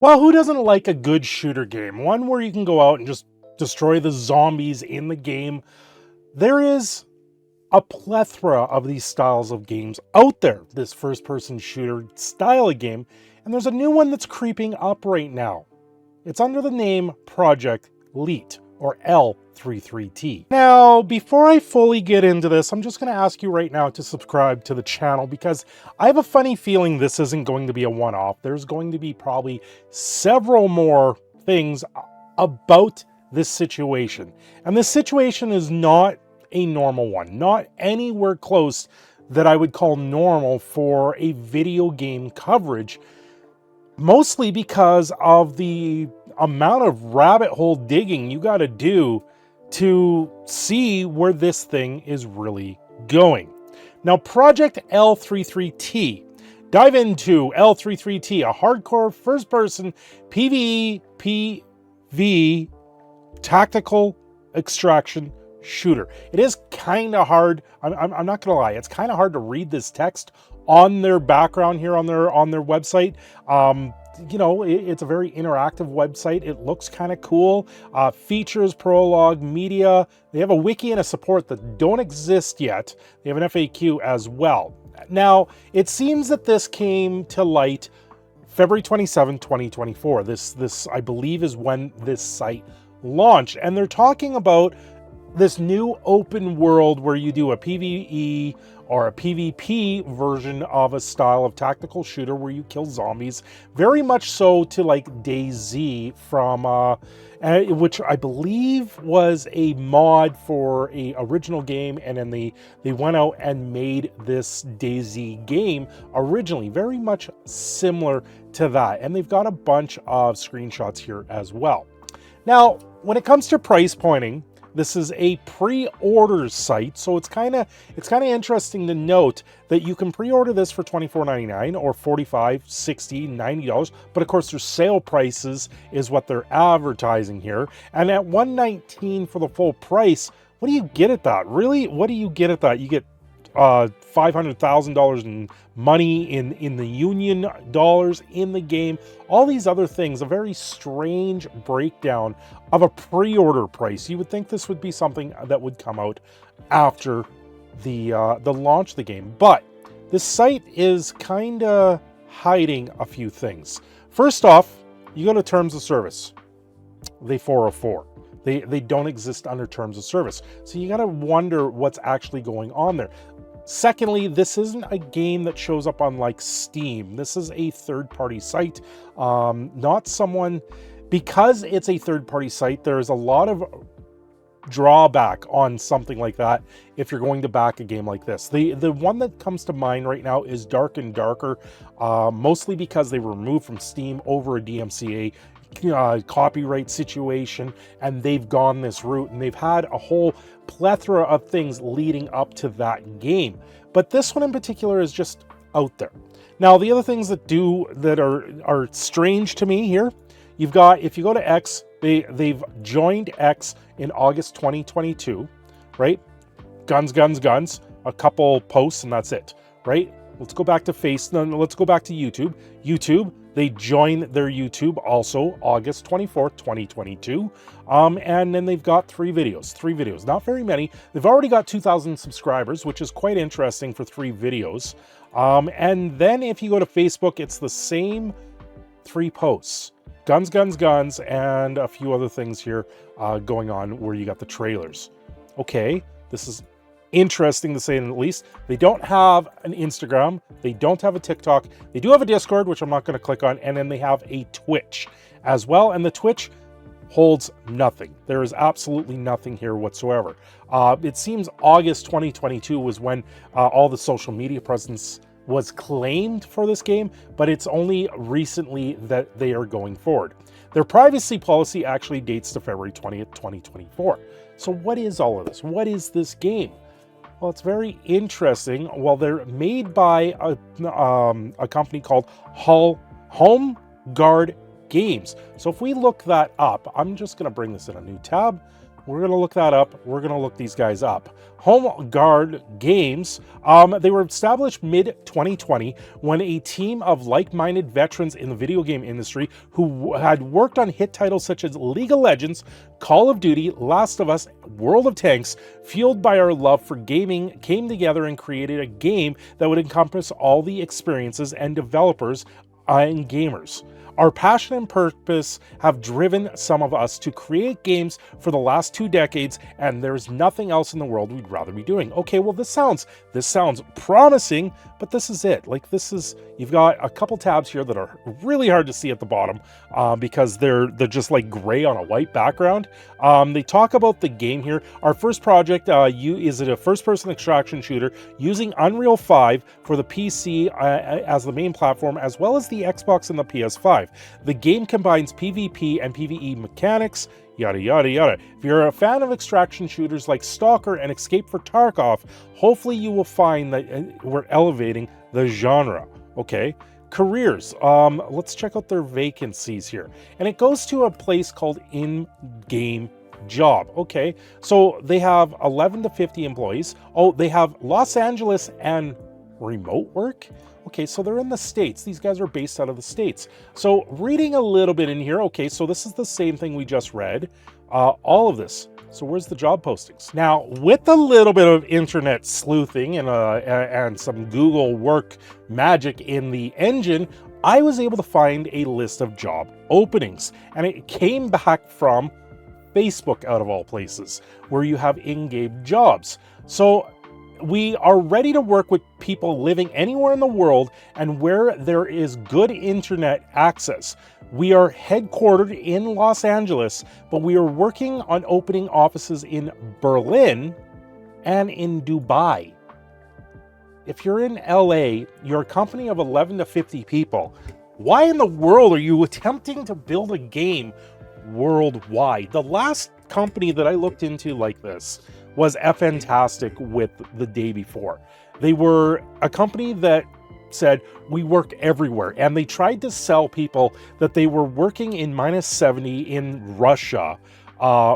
Well, who doesn't like a good shooter game? One where you can go out and just destroy the zombies in the game. There is a plethora of these styles of games out there, this first-person shooter style of game, and there's a new one that's creeping up right now. It's under the name Project L.3.3.T or L.3.3.T. Now, before I fully get into this, I'm just going to ask you right now to subscribe to the channel because I have a funny feeling this isn't going to be a one-off. There's going to be probably several more things about this situation. And this situation is not a normal one, not anywhere close that I would call normal for a video game coverage, mostly because of the amount of rabbit hole digging you got to do to see where this thing is really going. Now, Project L.3.3.T. Dive into L.3.3.T, a hardcore first-person PvPvE tactical extraction shooter. It is kind of hard. I'm not gonna lie. It's kind of hard to read this text on their background here on their website. You know, it's a very interactive website. It looks kind of cool. Features, prologue, media. They have a wiki and a support that don't exist yet. They have an FAQ as well. Now, it seems that this came to light February 27, 2024. This I believe is when this site launched, and they're talking about this new open world where you do a PvE or a PvP version of a style of tactical shooter where you kill zombies, very much so to like DayZ from which I believe was a mod for a original game, and then they went out and made this DayZ game originally, very much similar to that. And they've got a bunch of screenshots here as well. Now, when it comes to price pointing, this is a pre-order site, so it's kind of interesting to note that you can pre-order this for $24.99 or $45, $60, $90, but of course their sale prices is what they're advertising here. And at $119 for the full price, what do you get at that? Really, what do you get at that? You get $500,000 in money in the Union dollars in the game, all these other things, a very strange breakdown of a pre-order price. You would think this would be something that would come out after the launch of the game, but this site is kind of hiding a few things. First off, you go to terms of service. They 404. They don't exist under terms of service. So you got to wonder what's actually going on there. Secondly, this isn't a game that shows up on like Steam. This is a third-party site, not someone, because it's a third-party site, there's a lot of drawback on something like that if you're going to back a game like this. The one that comes to mind right now is Dark and Darker, mostly because they were removed from Steam over a DMCA copyright situation, and they've gone this route, and they've had a whole plethora of things leading up to that game. But this one in particular is just out there. Now, the other things that are strange to me here, you've got, if you go to X, they've joined X in August 2022, right? Guns, a couple posts, and that's it, right? Let's go back to let's go back to YouTube. They join their YouTube also August 24th, 2022. And then they've got three videos, not very many. They've already got 2,000 subscribers, which is quite interesting for 3 videos. And then if you go to Facebook, it's the same 3 posts. Guns, and a few other things here going on where you got the trailers. Okay, this is interesting to say the least. They don't have an Instagram. They don't have a TikTok. They do have a Discord, which I'm not going to click on. And then they have a Twitch as well. And the Twitch holds nothing. There is absolutely nothing here whatsoever. It seems August 2022 was when all the social media presence was claimed for this game, but it's only recently that they are going forward. Their privacy policy actually dates to February 20th, 2024. So what is all of this? What is this game? Well, it's very interesting. Well, they're made by a company called Home Guard Games. So if we look that up, I'm just going to bring this in a new tab. We're going to look that up. We're going to look these guys up. Home Guard Games, they were established mid-2020 when a team of like-minded veterans in the video game industry who had worked on hit titles such as League of Legends, Call of Duty, Last of Us, World of Tanks, fueled by our love for gaming, came together and created a game that would encompass all the experiences and developers and gamers. Our passion and purpose have driven some of us to create games for the last 2 decades, and there's nothing else in the world we'd rather be doing. Okay, well, this sounds promising, but this is it. Like, you've got a couple tabs here that are really hard to see at the bottom because they're just like gray on a white background. They talk about the game here. Our first project is a first-person extraction shooter using Unreal 5 for the PC as the main platform, as well as the Xbox and the PS5. The game combines PvP and PvE mechanics, yada yada yada. If you're a fan of extraction shooters like Stalker and Escape for Tarkov, hopefully you will find that we're elevating the genre. Okay, careers. Let's check out their vacancies here. And it goes to a place called In-Game Job. Okay, so they have 11 to 50 employees. Oh, they have Los Angeles and remote work. Okay, so they're in the States. These guys are based out of the States. So reading a little bit in here. Okay, so this is the same thing we just read. All of this. So where's the job postings? Now, with a little bit of internet sleuthing and some Google work magic in the engine, I was able to find a list of job openings. And it came back from Facebook, out of all places, where you have in-game jobs. So we are ready to work with people living anywhere in the world and where there is good internet access. We are headquartered in Los Angeles, but we are working on opening offices in Berlin and in Dubai. If you're in LA, you're a company of 11 to 50 people. Why in the world are you attempting to build a game worldwide? The last company that I looked into like this was Fantastic with the day before. They were a company that said, we work everywhere. And they tried to sell people that they were working in -70 in Russia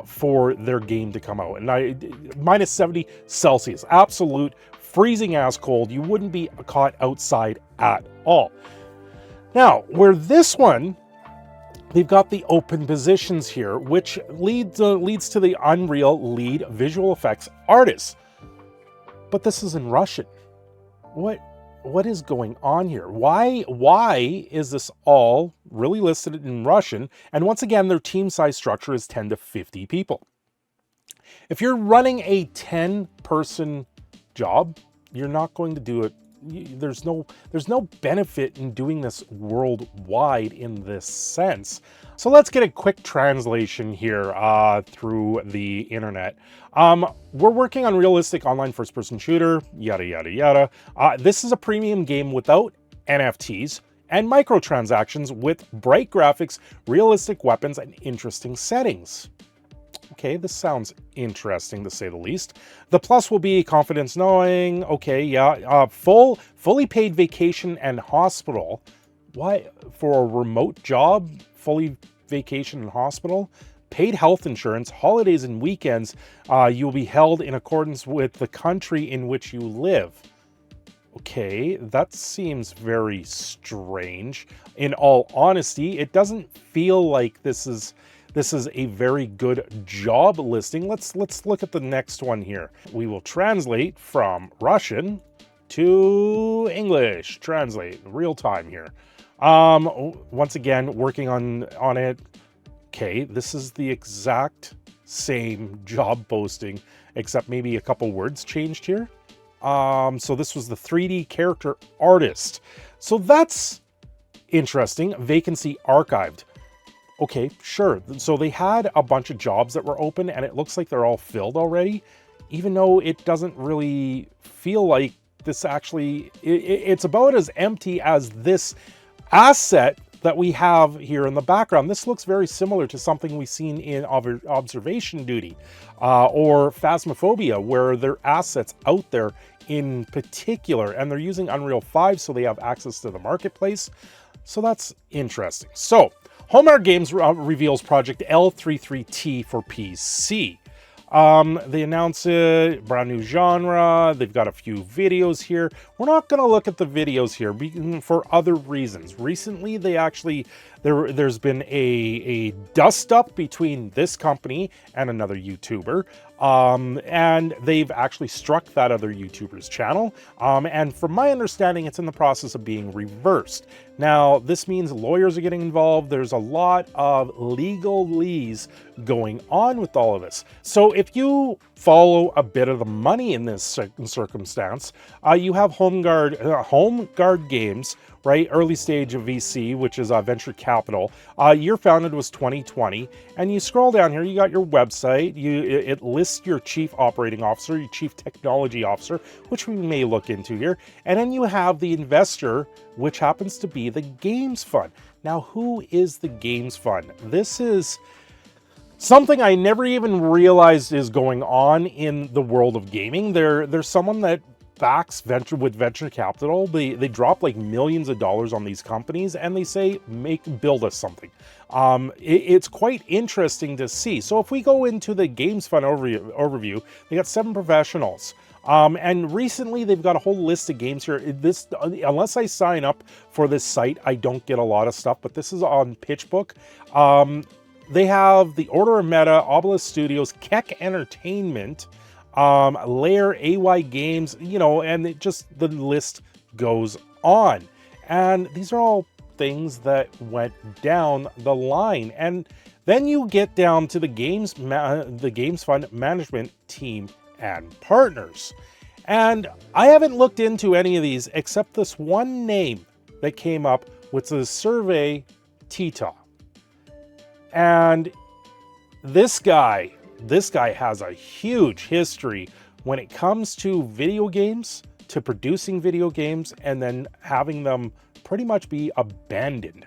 for their game to come out. And -70 Celsius, absolute freezing ass cold. You wouldn't be caught outside at all. Now, where this one, they've got the open positions here, which leads to the Unreal lead visual effects artist. But this is in Russian. What is going on here? Why is this all really listed in Russian? And once again, their team size structure is 10 to 50 people. If you're running a 10-person job, you're not going to do it. There's no benefit in doing this worldwide in this sense. So let's get a quick translation here through the internet. We're working on realistic online first-person shooter, yada, yada, yada. This is a premium game without NFTs and microtransactions with bright graphics, realistic weapons, and interesting settings. Okay, this sounds interesting to say the least. The plus will be confidence knowing. Okay, yeah. Fully paid vacation and hospital. Why? For a remote job, fully vacation and hospital? Paid health insurance, holidays and weekends. You'll be held in accordance with the country in which you live. Okay, that seems very strange. In all honesty, it doesn't feel like this is a very good job listing. Let's look at the next one here. We will translate from Russian to English. Translate real time here. Once again, working on it. Okay, this is the exact same job posting, except maybe a couple words changed here. So this was the 3D character artist. So that's interesting. Vacancy archived. Okay, sure. So they had a bunch of jobs that were open and it looks like they're all filled already, even though it doesn't really feel like this actually, it's about as empty as this asset that we have here in the background. This looks very similar to something we've seen in Observation Duty or Phasmophobia, where there are assets out there in particular, and they're using Unreal 5, so they have access to the marketplace. So that's interesting. So, Hallmark Games reveals Project L.3.3.T for PC. They announce it, brand new genre. They've got a few videos here. We're not going to look at the videos here for other reasons. Recently, they actually, there's been a dust up between this company and another YouTuber. And they've actually struck that other YouTuber's channel. And from my understanding, it's in the process of being reversed. Now, this means lawyers are getting involved. There's a lot of legalese going on with all of this. So if you follow a bit of the money in this circumstance, you have Home Guard Games, right? Early stage of VC, which is venture capital. Year founded was 2020. And you scroll down here, you got your website. It lists your chief operating officer, your chief technology officer, which we may look into here. And then you have the investor, which happens to be the Games Fund. Now, who is the Games Fund? This is something I never even realized is going on in the world of gaming. There's someone that backs venture capital. They drop like millions of dollars on these companies and they say, build us something. It's quite interesting to see. So if we go into the Games Fund overview, they got 7 professionals. And recently they've got a whole list of games here. Unless I sign up for this site, I don't get a lot of stuff, but this is on PitchBook. They have the Order of Meta, Obelisk Studios, Keck Entertainment, Lair, AY Games, and the list goes on. And these are all things that went down the line. And then you get down to the Games Fund management team and partners. And I haven't looked into any of these except this one name that came up, which is Survey Tita. And this guy has a huge history when it comes to video games, to producing video games, and then having them pretty much be abandoned.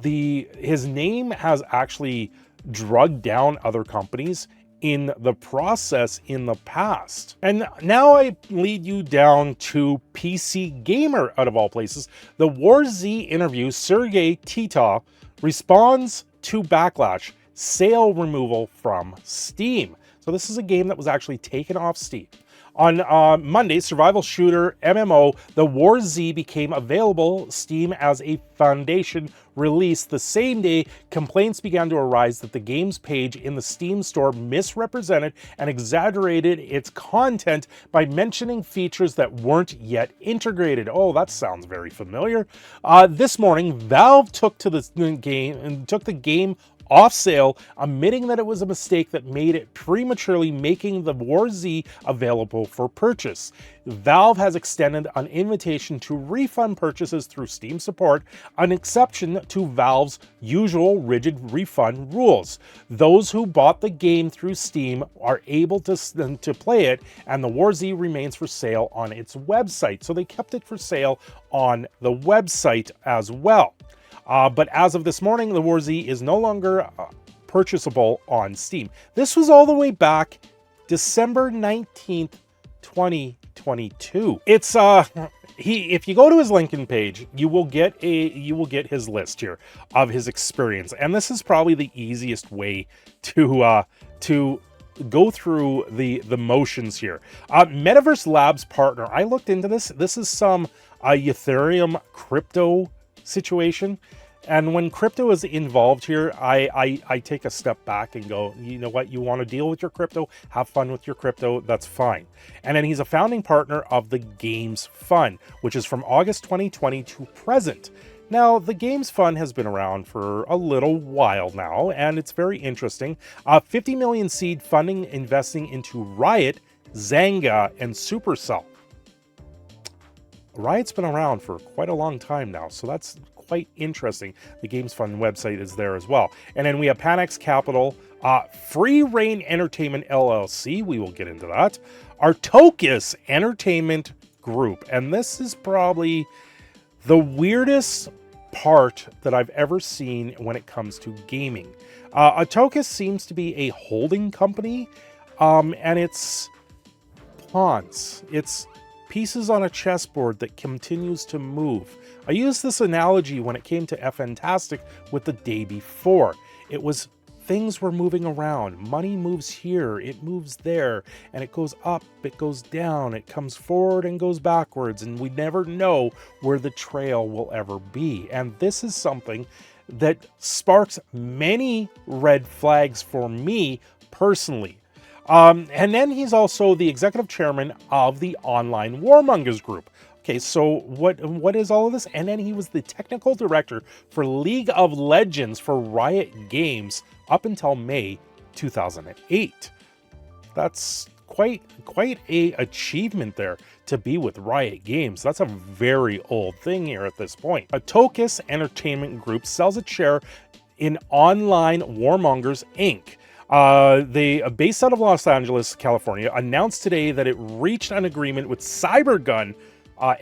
His name has actually drugged down other companies in the process in the past. And now I lead you down to PC Gamer, out of all places. The War Z interview, Sergey Tita responds to backlash, sale removal from Steam. So this is a game that was actually taken off Steam. On Monday, survival shooter MMO The War Z became available Steam as a Foundation release. The same day, complaints began to arise that the game's page in the Steam store misrepresented and exaggerated its content by mentioning features that weren't yet integrated. Oh, that sounds very familiar. This morning, Valve took the game off sale, admitting that it was a mistake that made it prematurely making the War Z available for purchase. Valve has extended an invitation to refund purchases through Steam support, an exception to Valve's usual rigid refund rules. Those who bought the game through Steam are able to play it, and the War Z remains for sale on its website. So they kept it for sale on the website as well. But as of this morning, the War Z is no longer purchasable on Steam. This was all the way back December 19th, 2022. It's if you go to his LinkedIn page, you will get his list here of his experience, and this is probably the easiest way to go through the motions here. Metaverse Labs partner. I looked into this. This is some Ethereum crypto situation. And when crypto is involved here, I take a step back and go, you know what, you want to deal with your crypto, have fun with your crypto, that's fine. And then he's a founding partner of the Games Fund, which is from August 2020 to present. Now, the Games Fund has been around for a little while now, and it's very interesting. 50 million seed funding investing into Riot, Zynga, and Supercell. Riot's been around for quite a long time now, so that's quite interesting. The Games Fund website is there as well. And then we have Panex Capital, Free Reign Entertainment LLC. We will get into that. Artocus Entertainment Group. And this is probably the weirdest part that I've ever seen when it comes to gaming. Artocus seems to be a holding company, and it's pawns. It's pieces on a chessboard that continues to move. I used this analogy when it came to F-Fantastic with the day before. It was things were moving around. Money moves here, it moves there, and it goes up, it goes down, it comes forward and goes backwards, and we never know where the trail will ever be. And this is something that sparks many red flags for me personally. And then he's also the executive chairman of the Online Warmongers Group. Okay, so what is all of this? And then he was the technical director for League of Legends for Riot Games up until May 2008. That's quite a achievement there to be with Riot Games. That's a very old thing here at this point. Atokis Entertainment Group sells its share in Online Warmongers Inc. They, based out of Los Angeles, California, announced today that it reached an agreement with Cybergun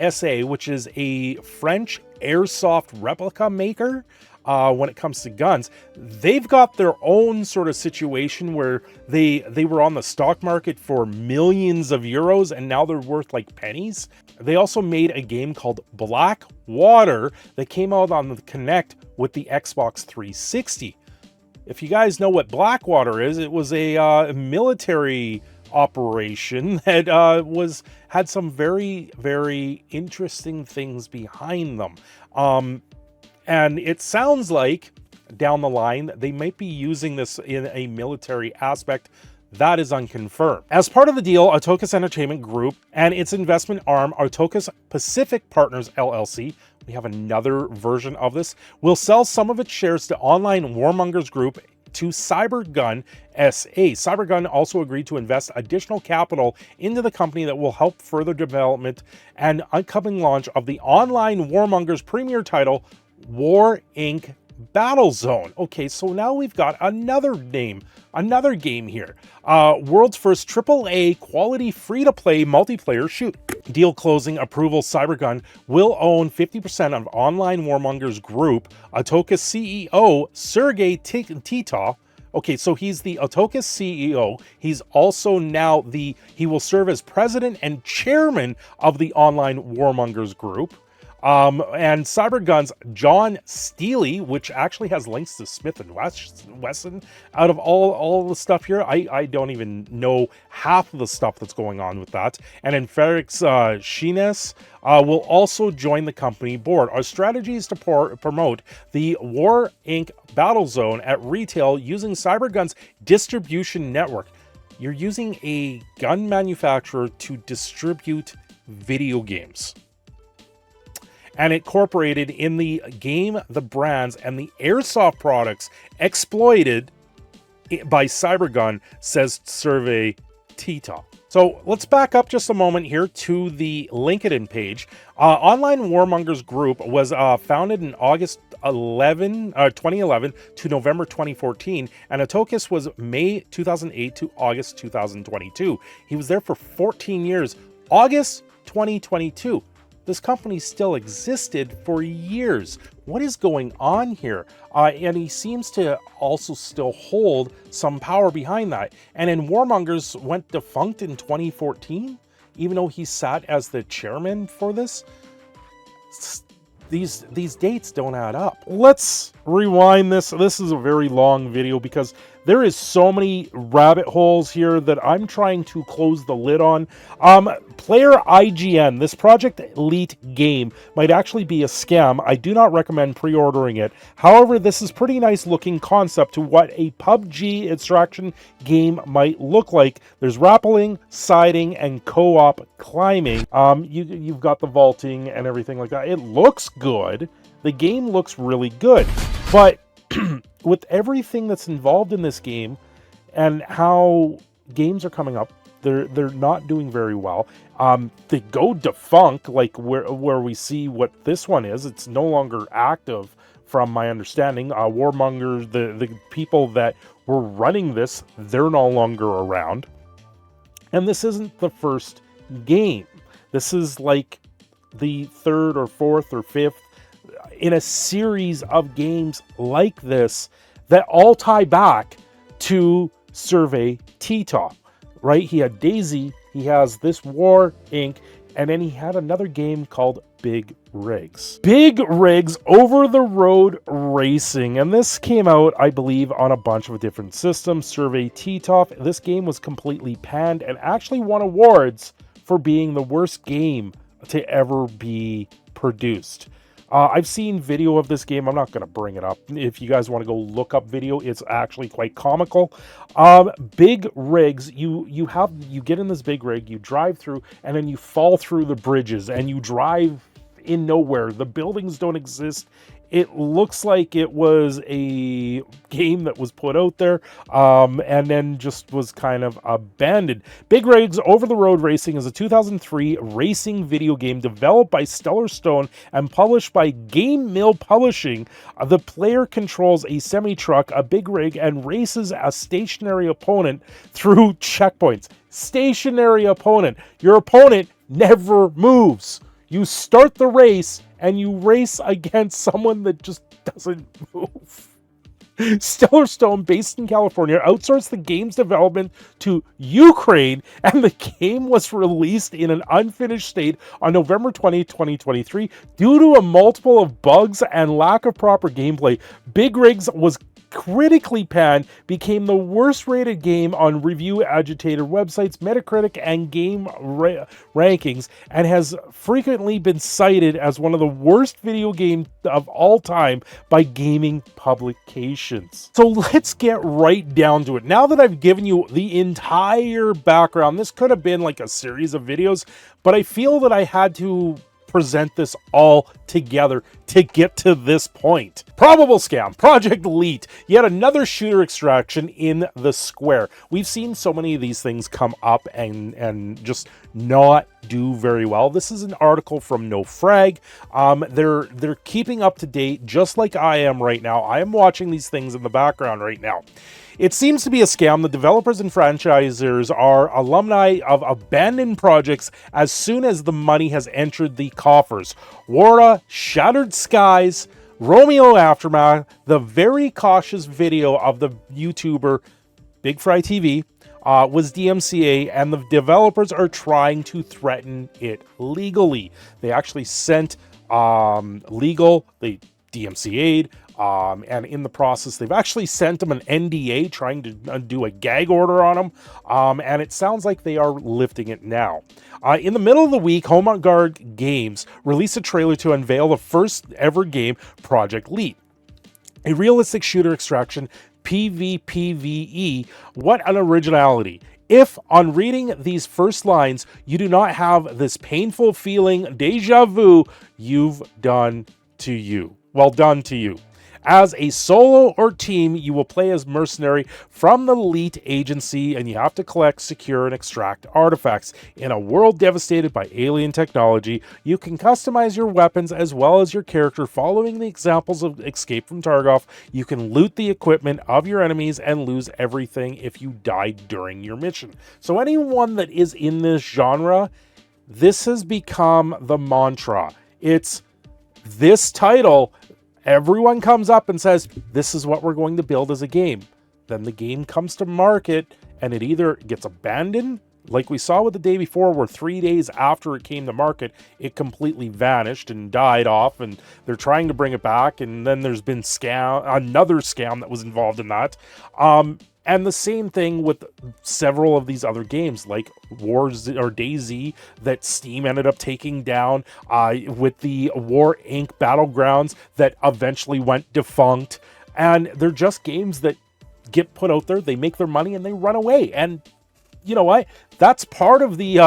SA, which is a French airsoft replica maker. When it comes to guns, they've got their own sort of situation where they were on the stock market for millions of euros and now they're worth like pennies. They also made a game called Black Water that came out on the Kinect with the Xbox 360. If you guys know what Blackwater is, it was a military operation that had some very interesting things behind them. And it sounds like down the line they might be using this in a military aspect. That is unconfirmed. As part of the deal, Atokis Entertainment Group and its investment arm, Atokis Pacific Partners LLC, we have another version of this, will sell some of its shares to Online Warmongers Group to Cybergun SA. Cybergun also agreed to invest additional capital into the company that will help further development and upcoming launch of the Online Warmongers premier title, War Inc. Battlezone. Okay, so now we've got another name, another game here. World's first AAA quality free-to-play multiplayer shoot. Deal closing approval, Cybergun will own 50% of Online Warmongers Group. Atokis CEO Sergey Tita. Okay, so he's the Atokis CEO. He's also now he will serve as president and chairman of the Online Warmongers Group. And Cybergun's John Steely, which actually has links to Smith & Wesson. Out of all the stuff here, I don't even know half of the stuff that's going on with that. And then Felix Shines will also join the company board. Our strategy is to promote the War Inc. Battlezone at retail using Cybergun's distribution network. You're using a gun manufacturer to distribute video games. And incorporated in the game, the brands, and the airsoft products exploited by Cybergun, says Survey Tita. So let's back up just a moment here to the LinkedIn page. Online Warmongers Group was founded in August 2011 to November 2014, and Atokis was May 2008 to August 2022. He was there for 14 years. August 2022. This company still existed for years. What is going on here? And he seems to also still hold some power behind that. And then Warmongers went defunct in 2014, even though he sat as the chairman for this. These dates don't add up. Let's rewind this. This is a very long video because there is so many rabbit holes here that I'm trying to close the lid on. Player IGN, this Project Elite game might actually be a scam. I do not recommend pre-ordering it. However, this is pretty nice looking concept to what a PUBG extraction game might look like. There's rappelling, siding, and co-op climbing. You've got the vaulting and everything like that. It looks good. The game looks really good, but with everything that's involved in this game and how games are coming up, they're not doing very well. They go defunct, like where we see what this one is. It's no longer active, from my understanding. Warmongers, the people that were running this, they're no longer around. And this isn't the first game. This is like the third or fourth or fifth in a series of games like this that all tie back to Survey Tita, right? He had Daisy, he has this War Inc., and then he had another game called Big Rigs. Big Rigs over-the-road racing, and this came out, I believe, on a bunch of different systems. Survey T-Top. This game was completely panned and actually won awards for being the worst game to ever be produced. I've seen video of this game. I'm not going to bring it up. If you guys want to go look up video, it's actually quite comical. Big rigs, you get in this big rig, you drive through, and then you fall through the bridges, and you drive in nowhere. The buildings don't exist. It looks like it was a game that was put out there and then just was kind of abandoned. Big Rigs Over-the-Road Racing is a 2003 racing video game developed by Stellar Stone and published by Game Mill Publishing. The player controls a semi-truck, a big rig, and races a stationary opponent through checkpoints. Stationary opponent. Your opponent never moves. You start the race and you race against someone that just doesn't move. Stellar Stone, based in California, outsourced the game's development to Ukraine, and the game was released in an unfinished state on November 20, 2023. Due to a multiple of bugs and lack of proper gameplay, Big Rigs was critically panned, became the worst rated game on review agitated websites, Metacritic, and game rankings, and has frequently been cited as one of the worst video games of all time by gaming publications. So let's get right down to it. Now that I've given you the entire background, this could have been like a series of videos, but I feel that I had to present this all together to get to this point. Probable scam, Project L.3.3.T, yet another shooter extraction in the square. We've seen so many of these things come up and just not do very well. This is an article from NoFrag. They're keeping up to date just like I am right now. I am watching these things in the background right now. It seems to be a scam. The developers and franchisers are alumni of abandoned projects as soon as the money has entered the coffers. Wara, Shattered Skies, Romeo Aftermath, the very cautious video of the YouTuber bigfrytv was DMCA, and the developers are trying to threaten it legally. They actually sent legal, they DMCA'd, and in the process, they've actually sent them an NDA trying to do a gag order on them, and it sounds like they are lifting it now. In the middle of the week, Home Guard Games released a trailer to unveil the first ever game, Project L.3.3.T, a realistic shooter extraction, PvPvE. What an originality. If, on reading these first lines, you do not have this painful feeling, deja vu, you've done to you. Well done to you. As a solo or team, you will play as mercenary from the L.3.3.T agency, and you have to collect, secure, and extract artifacts. In a world devastated by alien technology, you can customize your weapons as well as your character following the examples of Escape from Tarkov. You can loot the equipment of your enemies and lose everything if you die during your mission. So anyone that is in this genre, this has become the mantra. It's this title. Everyone comes up and says, this is what we're going to build as a game. Then the game comes to market and it either gets abandoned, like we saw with the day before, where 3 days after it came to market, it completely vanished and died off, and they're trying to bring it back. And then there's been another scam that was involved in that. And the same thing with several of these other games, like DayZ, that Steam ended up taking down, with the War Inc. Battlegrounds that eventually went defunct. And they're just games that get put out there, they make their money, and they run away. And you know what? That's part of the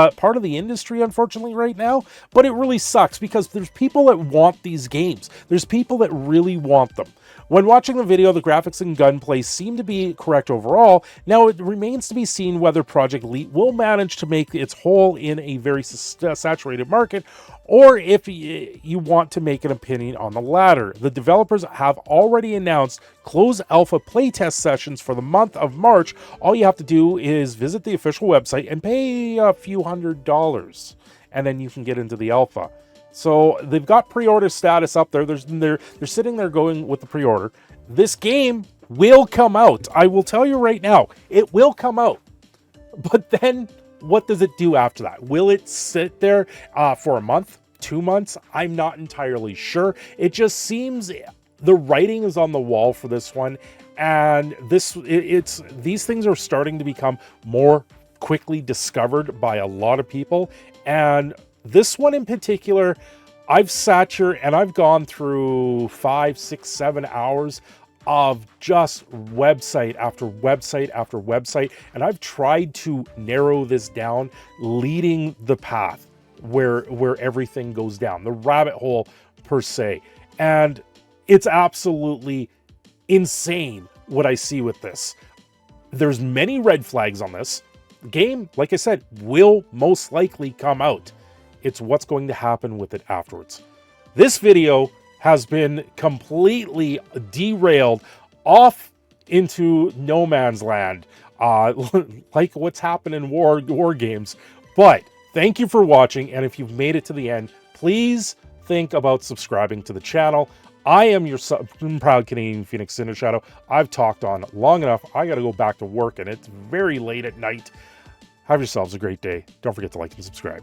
industry, unfortunately, right now. But it really sucks because there's people that want these games. There's people that really want them. When watching the video, the graphics and gunplay seem to be correct overall. Now, it remains to be seen whether Project L.3.3.T will manage to make its hole in a very saturated market, or if you want to make an opinion on the latter. The developers have already announced closed alpha playtest sessions for the month of March. All you have to do is visit the official website and pay a few $100s, and then you can get into the alpha. So they've got pre-order status up there. They're sitting there going with the pre-order. This game will come out. I will tell you right now, it will come out. But then what does it do after that? Will it sit there for a month, 2 months? I'm not entirely sure. It just seems the writing is on the wall for this one, and these things are starting to become more quickly discovered by a lot of people. And this one in particular, I've sat here and I've gone through 5, 6, 7 hours of just website after website after website, and I've tried to narrow this down, leading the path where everything goes down, the rabbit hole per se. And it's absolutely insane what I see with this. There's many red flags on this. The game, like I said, will most likely come out. It's what's going to happen with it afterwards. This video has been completely derailed off into no man's land, like what's happened in war games. But thank you for watching, and if you've made it to the end, please think about subscribing to the channel. I am your proud Canadian Phoenix, Cindershadow. I've talked on long enough. I got to go back to work, and it's very late at night. Have yourselves a great day. Don't forget to like and subscribe.